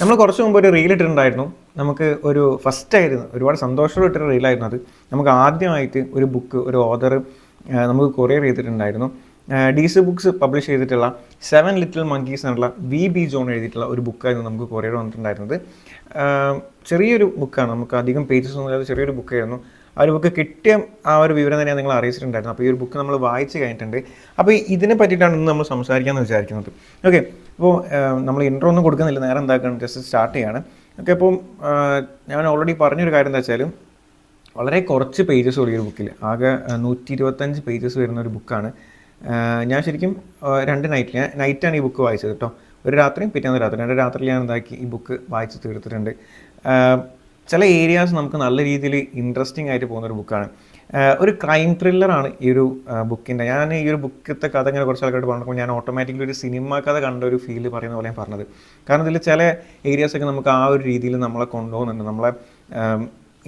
നമ്മൾ കുറച്ച് മുമ്പ് ഒരു റീൽ ഇട്ടിട്ടുണ്ടായിരുന്നു. നമുക്ക് ഒരു ഫസ്റ്റായിരുന്നു, ഒരുപാട് സന്തോഷത്തോടെ ഇട്ടൊരു റീലായിരുന്നു അത്. നമുക്ക് ആദ്യമായിട്ട് ഒരു ബുക്ക് ഒരു ഓഥർ നമുക്ക് കൊറിയർ ചെയ്തിട്ടുണ്ടായിരുന്നു. DC ബുക്സ് പബ്ലിഷ് ചെയ്തിട്ടുള്ള 7 ലിറ്റിൽ മങ്കീസ് എന്നുള്ള VB ജോൺ എഴുതിയിട്ടുള്ള ഒരു ബുക്കായിരുന്നു നമുക്ക് കൊറിയർ വന്നിട്ടുണ്ടായിരുന്നത്. ചെറിയൊരു ബുക്കാണ്, നമുക്ക് അധികം പേജസ് ഒന്നും ഇല്ലാതെ ചെറിയൊരു ബുക്കായിരുന്നു. ആ ഒരു ബുക്ക് കിട്ടിയ ആ ഒരു വിവരം തന്നെ നിങ്ങൾ അറിയിച്ചിട്ടുണ്ടായിരുന്നു. അപ്പോൾ ഈ ഒരു ബുക്ക് നമ്മൾ വായിച്ച് കഴിഞ്ഞിട്ടുണ്ട്. അപ്പോൾ ഇതിനെ പറ്റിയിട്ടാണ് ഇന്ന് നമ്മൾ സംസാരിക്കാമെന്ന് വിചാരിക്കുന്നത്. ഓക്കെ, അപ്പോൾ നമ്മൾ ഇൻട്രോ ഒന്നും കൊടുക്കുന്നില്ല, നേരെ എന്താക്കണം ജസ്റ്റ് സ്റ്റാർട്ട് ചെയ്യാണ്. ഓക്കെ, അപ്പോൾ ഞാൻ ഓൾറെഡി പറഞ്ഞൊരു കാര്യം എന്താ വെച്ചാൽ വളരെ കുറച്ച് പേജസ് ഉള്ള ഒരു ബുക്കിൽ ആകെ 125 പേജസ് വരുന്ന ഒരു ബുക്കാണ്. ഞാൻ ശരിക്കും 2 നൈറ്റാണ് ഈ ബുക്ക് വായിച്ചത് കേട്ടോ. ഒരു രാത്രിയും പിറ്റേന്ന് രാത്രി 2 രാത്രിയിൽ ഞാൻ എന്താക്കി ഈ ബുക്ക് വായിച്ച് തീർത്തിട്ടുണ്ട്. ചില ഏരിയാസ് നമുക്ക് നല്ല രീതിയിൽ ഇൻട്രസ്റ്റിംഗ് ആയിട്ട് പോകുന്നൊരു ബുക്കാണ്. ഒരു ക്രൈം ത്രില്ലറാണ് ഈ ഒരു ബുക്കിൻ്റെ. ഞാൻ ഈ ഒരു ബുക്കത്തെ കഥ ഇങ്ങനെ കുറച്ച് ആൾക്കാരോട് പറഞ്ഞപ്പോൾ ഞാൻ ഓട്ടോമാറ്റിക്കലി ഒരു സിനിമ കഥ കണ്ട ഒരു ഫീല് പറയുന്ന പോലെ ഞാൻ പറഞ്ഞത്. കാരണം ഇതിൽ ചില ഏരിയാസൊക്കെ നമുക്ക് ആ ഒരു രീതിയിൽ നമ്മളെ കൊണ്ടുപോകുന്നുണ്ട്. നമ്മളെ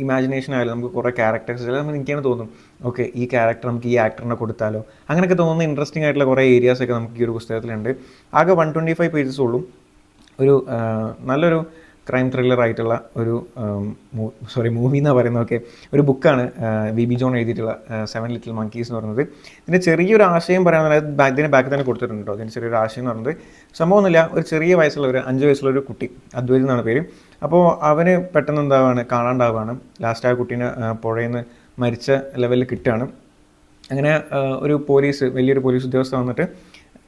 ഇമാജിനേഷൻ ആയാലും നമുക്ക് കുറേ ക്യാരക്ടേഴ്സ് ചില നമുക്ക് എനിക്കാണ് തോന്നും, ഓക്കെ ഈ ക്യാരക്ടർ നമുക്ക് ഈ ആക്ടറിനെ കൊടുത്താലോ, അങ്ങനെയൊക്കെ തോന്നുന്ന ഇൻട്രസ്റ്റിംഗ് ആയിട്ടുള്ള കുറേ ഏരിയാസൊക്കെ നമുക്ക് ഈ ഒരു പുസ്തകത്തിലുണ്ട്. ആകെ 125 പേജസ് ഉള്ളൂ. ഒരു നല്ലൊരു ക്രൈം ത്രില്ലർ ആയിട്ടുള്ള ഒരു മൂവി എന്നാണ് പറയുന്നത്. ഓക്കെ, ഒരു ബുക്കാണ് VB ജോൺ എഴുതിയിട്ടുള്ള 7 ലിറ്റിൽ മങ്കീസ് എന്ന് പറയുന്നത്. ഇതിൻ്റെ ചെറിയൊരു ആശയം പറയാൻ ഇതിൻ്റെ ബാക്കിൽ തന്നെ കൊടുത്തിട്ടുണ്ട് കേട്ടോ. ഇതിൻ്റെ ചെറിയൊരു ആശയം എന്ന് പറയുന്നത് സംഭവമൊന്നുമില്ല, ഒരു ചെറിയ വയസ്സുള്ള ഒരു 5 വയസ്സുള്ള ഒരു കുട്ടി, അദ്വൈത് എന്നാണ് പേര്. അപ്പോൾ അവന് പെട്ടെന്ന് കാണാണ്ടാവുകയാണ്. ലാസ്റ്റ് ആ കുട്ടീനെ പുഴയിൽ നിന്ന് മരിച്ച ലെവലിൽ കിട്ടുകയാണ്. അങ്ങനെ ഒരു വലിയൊരു പോലീസ് ഉദ്യോഗസ്ഥ വന്നിട്ട്,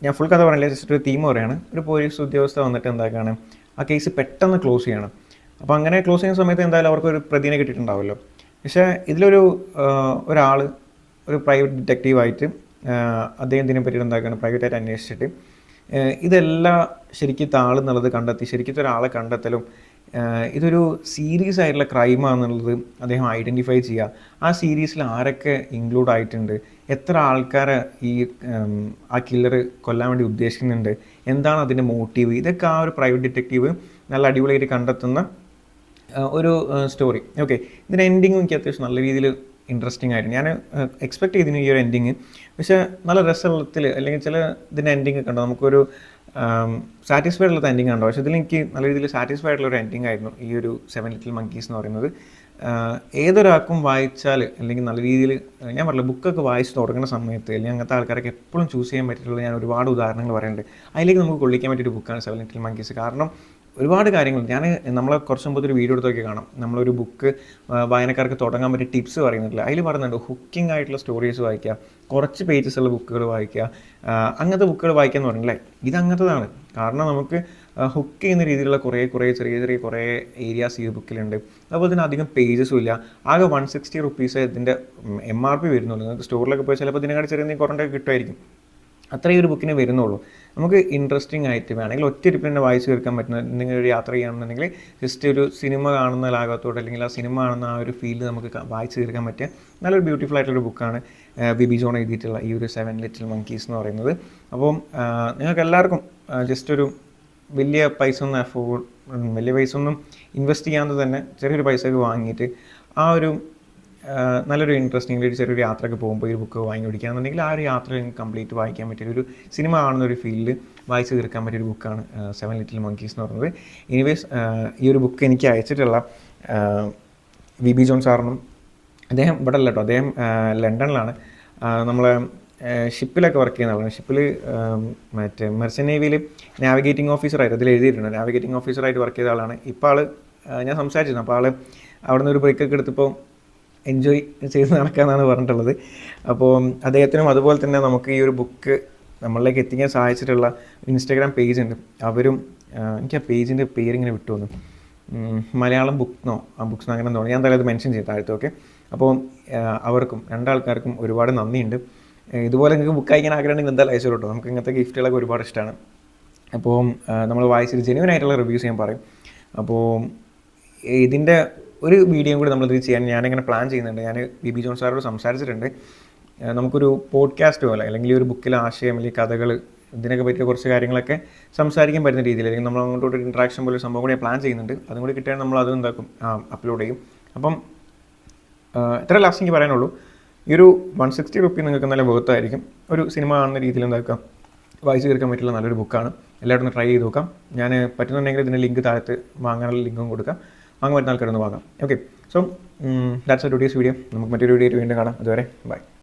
ഞാൻ ഫുൾ കഥ പറയില്ല, ജസ്റ്റ് ഒരു തീം പറയുകയാണ്. ഒരു പോലീസ് ഉദ്യോഗസ്ഥ വന്നിട്ട് എന്താക്കാണ് ആ കേസ് പെട്ടെന്ന് ക്ലോസ് ചെയ്യണം. അപ്പോൾ അങ്ങനെ ക്ലോസ് ചെയ്യുന്ന സമയത്ത് എന്തായാലും അവർക്കൊരു പ്രതിനെ കിട്ടിയിട്ടുണ്ടാവുമല്ലോ. പക്ഷേ ഇതിലൊരു ഒരാൾ ഒരു പ്രൈവറ്റ് ഡിറ്റക്റ്റീവായിട്ട് അദ്ദേഹം ഇതിനെ പറ്റിയിട്ട് എന്താക്കുകയാണ് പ്രൈവറ്റായിട്ട് അന്വേഷിച്ചിട്ട് ഇതെല്ലാം ശരിക്കും താളെന്നുള്ളത് കണ്ടെത്തി ശരിക്കും ഒരാളെ കണ്ടെത്തലും ഇതൊരു സീരിയസ് ആയിട്ടുള്ള ക്രൈമാണെന്നുള്ളത് അദ്ദേഹം ഐഡൻറ്റിഫൈ ചെയ്യുക. ആ സീരീസിൽ ആരൊക്കെ ഇൻക്ലൂഡ് ആയിട്ടുണ്ട്, എത്ര ആൾക്കാരെ ആ കില്ലർ കൊല്ലാൻ വേണ്ടി ഉദ്ദേശിക്കുന്നുണ്ട്, എന്താണ് അതിൻ്റെ മോട്ടീവ്, ഇതൊക്കെ ആ ഒരു പ്രൈവറ്റ് ഡിറ്റക്റ്റീവ് നല്ല അടിപൊളിയായിട്ട് കണ്ടെത്തുന്ന ഒരു സ്റ്റോറി. ഓക്കെ, ഇതിൻ്റെ എൻഡിങ് എനിക്ക് അത്യാവശ്യം നല്ല രീതിയിൽ ഇൻട്രസ്റ്റിംഗ് ആയിട്ട് ഞാൻ എക്സ്പെക്ട് ചെയ്തിരുന്നു ഈ ഒരു എൻഡിങ്. പക്ഷേ നല്ല രസത്തിൽ അല്ലെങ്കിൽ ചില ഇതിൻ്റെ എൻഡിങ് ഒക്കെ ഉണ്ടോ നമുക്കൊരു സാറ്റിസ്ഫൈഡ് ഉള്ള എൻഡിങ് ഉണ്ടോ, പക്ഷേ ഇതിൽ എനിക്ക് നല്ല രീതിയിൽ സാറ്റിസ്ഫൈഡ് ആയിട്ടുള്ള ഒരു എൻഡിങ് ആയിരുന്നു ഈ ഒരു 7 ലിറ്റിൽ മങ്കീസ് എന്ന് പറയുന്നത്. ഏതൊരാൾക്കും വായിച്ചാൽ അല്ലെങ്കിൽ നല്ല രീതിയിൽ ഞാൻ പറഞ്ഞില്ല, ബുക്കൊക്കെ വായിച്ച് തുടങ്ങുന്ന സമയത്ത് അല്ലെങ്കിൽ അങ്ങനത്തെ ആൾക്കാരൊക്കെ എപ്പോഴും ചൂസ് ചെയ്യാൻ പറ്റിയിട്ടുള്ള ഞാൻ ഒരുപാട് ഉദാഹരണങ്ങൾ പറയുന്നുണ്ട്. അതിലേക്ക് നമുക്ക് കൊള്ളിക്കാൻ പറ്റിയൊരു ബുക്കാണ് 7 ലിറ്റിൽ മങ്കീസ്. കാരണം ഒരുപാട് കാര്യങ്ങൾ നമ്മളെ കുറച്ച് മുമ്പ് ഒരു വീഡിയോ എടുത്തൊക്കെ കാണാം. നമ്മളൊരു ബുക്ക് വായനക്കാർക്ക് തുടങ്ങാൻ പറ്റിയ ടിപ്സ് പറയുന്നില്ല. അതിൽ പറയുന്നുണ്ട് ഹുക്കിംഗ് ആയിട്ടുള്ള സ്റ്റോറീസ് വായിക്കുക, കുറച്ച് പേജസ് ഉള്ള ബുക്കുകൾ വായിക്കുക, അങ്ങനത്തെ ബുക്കുകൾ വായിക്കുക എന്ന് പറഞ്ഞില്ലേ. ഇത് അങ്ങനത്തതാണ്. കാരണം നമുക്ക് ഹുക്ക് ചെയ്യുന്ന രീതിയിലുള്ള കുറേ ചെറിയ കുറേ ഏരിയാസ് ഈ ബുക്കിലുണ്ട്. അതുപോലെ തന്നെ അധികം പേജസും ഇല്ല. ആകെ 160 റുപ്പീസ് ഇതിൻ്റെ MRP വരുന്നുള്ളൂ. നിങ്ങൾക്ക് സ്റ്റോറിലൊക്കെ പോയി ചിലപ്പോൾ ഇതിനെക്കാട്ടി ചെറിയ കുറേ കിട്ടുമായിരിക്കും. അത്രയും ഒരു ബുക്കിന് വരുന്നുള്ളൂ. നമുക്ക് ഇൻട്രസ്റ്റിംഗ് ആയിട്ട് വേണമെങ്കിൽ ഒറ്റയിരിപ്പിൽ തന്നെ വായിച്ച് തീർക്കാൻ പറ്റുന്ന എന്തെങ്കിലും ഒരു യാത്ര ചെയ്യുകയാണെന്നുണ്ടെങ്കിൽ ജസ്റ്റ് ഒരു സിനിമ കാണുന്ന ലാഘവത്തോടെ അല്ലെങ്കിൽ ആ സിനിമ കാണുന്ന ആ ഒരു ഫീൽ നമുക്ക് വായിച്ച് തീർക്കാൻ പറ്റിയ നല്ലൊരു ബ്യൂട്ടിഫുൾ ആയിട്ടുള്ളൊരു ബുക്കാണ് VB ജോൺ എഴുതിയിട്ടുള്ള ഈ ഒരു 7 ലിറ്റിൽ മങ്കീസ് എന്ന് പറയുന്നത്. അപ്പം നിങ്ങൾക്ക് എല്ലാവർക്കും ജസ്റ്റ് ഒരു വലിയ പൈസ ഒന്നും ഇൻവെസ്റ്റ് ചെയ്യാതെ തന്നെ ചെറിയൊരു പൈസയൊക്കെ വാങ്ങിയിട്ട് ആ ഒരു നല്ലൊരു ഇൻട്രസ്റ്റിംഗ് ഒരു ചെറിയൊരു യാത്രയൊക്കെ പോകുമ്പോൾ ഈ ബുക്ക് വാങ്ങി പിടിക്കുകയാണെന്നുണ്ടെങ്കിൽ ആ ഒരു യാത്ര കംപ്ലീറ്റ് വായിക്കാൻ പറ്റിയൊരു സിനിമ കാണുന്ന ഒരു ഫീലിൽ വായിച്ച് തീർക്കാൻ പറ്റിയൊരു ബുക്കാണ് 7 ലിറ്റിൽ മങ്കീസ് എന്ന് പറയുന്നത്. എനിവേസ് ഈ ഒരു ബുക്ക് എനിക്ക് അയച്ചിട്ടുള്ള VB ജോൺ സാറിനും, അദ്ദേഹം ഇവിടെ അല്ല കേട്ടോ, അദ്ദേഹം ലണ്ടനിലാണ്. നമ്മളെ ഷിപ്പിലൊക്കെ വർക്ക് ചെയ്യുന്ന ആളാണ്. ഷിപ്പിൽ മറ്റേ മെർച്ചൻ്റ് നേവിയിൽ നാവിഗേറ്റിംഗ് ഓഫീസറായിട്ട് അതിൽ എഴുതിയിട്ടുണ്ട്. നാവിഗേറ്റിംഗ് ഓഫീസറായിട്ട് വർക്ക് ചെയ്ത ആളാണ്. ഇപ്പോൾ ഞാൻ സംസാരിച്ചിരുന്നു. അപ്പോൾ അവിടെ നിന്ന് ഒരു ബ്രേക്കൊക്കെ എടുത്തപ്പോൾ എൻജോയ് ചെയ്ത് നടക്കാമെന്നാണ് പറഞ്ഞിട്ടുള്ളത്. അപ്പോൾ അദ്ദേഹത്തിനും അതുപോലെ തന്നെ നമുക്ക് ഈ ഒരു ബുക്ക് നമ്മളിലേക്ക് എത്തിക്കാൻ സഹായിച്ചിട്ടുള്ള ഇൻസ്റ്റാഗ്രാം പേജ് ഉണ്ട്. അവരും എനിക്ക് ആ പേജിൻ്റെ പേരിങ്ങനെ വിട്ടുവന്നു, മലയാളം ബുക്ക്ന്നോ അങ്ങനെ തോന്നി. ഞാൻ എന്തായാലും അത് മെൻഷൻ ചെയ്ത് താഴത്തൊക്കെ. അപ്പോൾ അവർക്കും 2 ആൾക്കാർക്കും ഒരുപാട് നന്ദിയുണ്ട്. ഇതുപോലെ നിങ്ങൾക്ക് ബുക്ക് അയക്കാൻ ആഗ്രഹമുണ്ടെങ്കിൽ എന്തായാലും അയച്ചു കേട്ടോ. നമുക്ക് ഇങ്ങനത്തെ ഗിഫ്റ്റുകളൊക്കെ ഒരുപാട് ഇഷ്ടമാണ്. അപ്പോൾ നമ്മൾ വായിച്ചിട്ട് ജെന്യുവൻ ആയിട്ടുള്ള റിവ്യൂസ് ഞാൻ പറയും. അപ്പോൾ ഇതിൻ്റെ ഒരു വീഡിയോയും കൂടി നമ്മളിത് ചെയ്യാൻ ഞാനിങ്ങനെ പ്ലാൻ ചെയ്യുന്നുണ്ട്. ഞാൻ VB ജോൺ സാറോട് സംസാരിച്ചിട്ടുണ്ട്. നമുക്കൊരു പോഡ്കാസ്റ്റ് പോലെ അല്ലെങ്കിൽ ഒരു ബുക്കിലെ ആശയം അല്ലെങ്കിൽ കഥകൾ ഇതിനൊക്കെ പറ്റിയ കുറച്ച് കാര്യങ്ങളൊക്കെ സംസാരിക്കാൻ പറ്റുന്ന രീതിയിൽ അല്ലെങ്കിൽ നമ്മൾ അങ്ങോട്ടൊരു ഇൻട്രാക്ഷൻ പോലെ സംഭവം കൂടി പ്ലാൻ ചെയ്യുന്നുണ്ട്. അതും കൂടി കിട്ടിയാൽ നമ്മൾ അതും എന്താക്കും അപ്ലോഡ് ചെയ്യും. അപ്പം ഇത്ര ലാസ്റ്റ് എനിക്ക് പറയാനുള്ളൂ. ഈ ഒരു 160 റുപ്പീ നിങ്ങൾക്ക് നല്ല വർത്തായിരിക്കും. ഒരു സിനിമ കാണുന്ന രീതിയിൽ എന്താക്കാം വായിച്ച് തീർക്കാൻ പറ്റുള്ള നല്ലൊരു ബുക്കാണ്. എല്ലാവരും ഒന്ന് ട്രൈ ചെയ്ത് നോക്കാം. ഞാൻ പറ്റുന്നുണ്ടെങ്കിൽ ഇതിൻ്റെ ലിങ്ക് താഴത്ത് വാങ്ങാനുള്ള ലിങ്കും കൊടുക്കാം. വാങ്ങാൻ പറ്റുന്ന ആൾക്കാരൊന്ന് വാങ്ങാം. Okay, so that's A today's video. നമുക്ക് മറ്റൊരു വീഡിയോ വീണ്ടും കാണാം. അതുവരെ ബൈ.